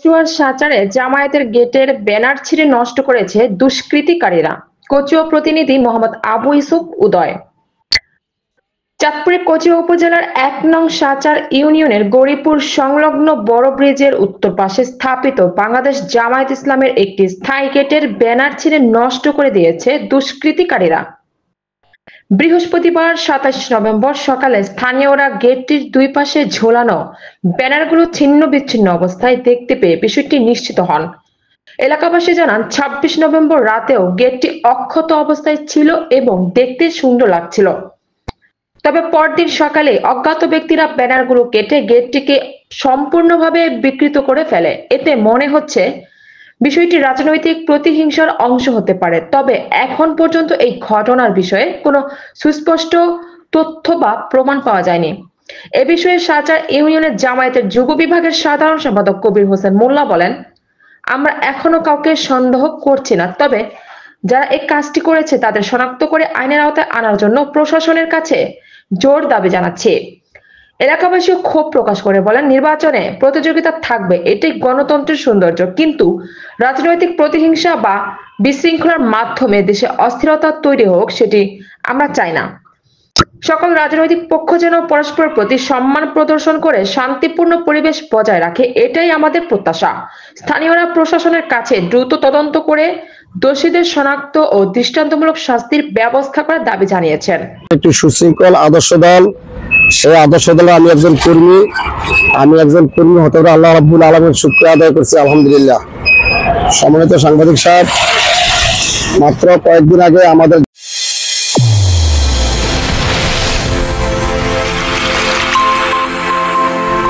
কচুয়ার সাচারে জামায়াতের গেটের ব্যানার ছিঁড়ে নষ্ট করেছে দুষ্কৃতিকারীরা। কচুয়া প্রতিনিধি মোহাম্মদ আবু ইউসুফ উদয়। চাঁদপুরের কচুয়া উপজেলার ১ নং সাচার ইউনিয়নের গৌরীপুর সংলগ্ন বড় ব্রিজের উত্তর পাশে স্থাপিত বাংলাদেশ জামায়াত ইসলামের একটি স্থায়ী গেটের ব্যানার ছিঁড়ে নষ্ট করে দিয়েছে দুষ্কৃতিকারীরা। বৃহস্পতিবার ২৭ নভেম্বর সকালে স্থানীয়রা গেটটির দুই পাশে ঝোলানো ব্যানারগুলো ছিন্ন বিচ্ছিন্ন অবস্থায় দেখতে পেয়ে বিষয়টি নিশ্চিত হন। এলাকাবাসী জানান ২৬ নভেম্বর রাতেও গেটটি অক্ষত অবস্থায় ছিল এবং দেখতে সুন্দর লাগছিল। তবে পরদিন সকালে অজ্ঞাত ব্যক্তিরা ব্যানারগুলো কেটে গেটটিকে সম্পূর্ণভাবে বিকৃত করে ফেলে। এতে মনে হচ্ছে বিষয়টি রাজনৈতিক প্রতিহিংসার অংশ হতে পারে। তবে এখন পর্যন্ত এই ঘটনার বিষয়ে কোনো সুস্পষ্ট তথ্য বা প্রমাণ পাওয়া যায়নি। এ বিষয়ে সাচার ইউনিয়নের জামায়াতের যুব বিভাগের সাধারণ সম্পাদক কবির হোসেন মোল্লা বলেন, আমরা এখনো কাউকে সন্দেহ করছি না, তবে যারা এই কাজটি করেছে তাদের শনাক্ত করে আইনের আওতায় আনার জন্য প্রশাসনের কাছে জোর দাবি জানাচ্ছি। এলাকাবাসীও ক্ষোভ প্রকাশ করে বলেন, নির্বাচনে প্রতিযোগিতা থাকবে, এটাই গণতন্ত্রের সৌন্দর্য, কিন্তু রাজনৈতিক প্রতিহিংসা বা বিশৃঙ্খলার মাধ্যমে দেশে অস্থিরতা তৈরি হোক সেটি আমরা চাই না। সকল রাজনৈতিক পক্ষ যেন পরস্পরের প্রতি সম্মান প্রদর্শন করে শান্তিপূর্ণ পরিবেশ বজায় রাখে, এটাই আমাদের প্রত্যাশা। স্থানীয়রা প্রশাসনের কাছে দ্রুত তদন্ত করে দোষীদের শনাক্ত ও দৃষ্টান্তমূলক শাস্তির ব্যবস্থা করার দাবি জানিয়েছেন। একটি সুশৃঙ্খল আদর্শ দল, সেই আদর্শ দলে আমি একজন কর্মী হতে পারে আল্লাহ রাব্বুল আলামিনের শুকরিয়া আদায় করছি, আলহামদুলিল্লাহ। সম্মানিত সাংবাদিক সাহেব, মাত্র কয়েকদিন আগে আমাদের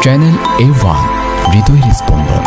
চ্যানেল A1 হৃদয়ের স্পন্দন।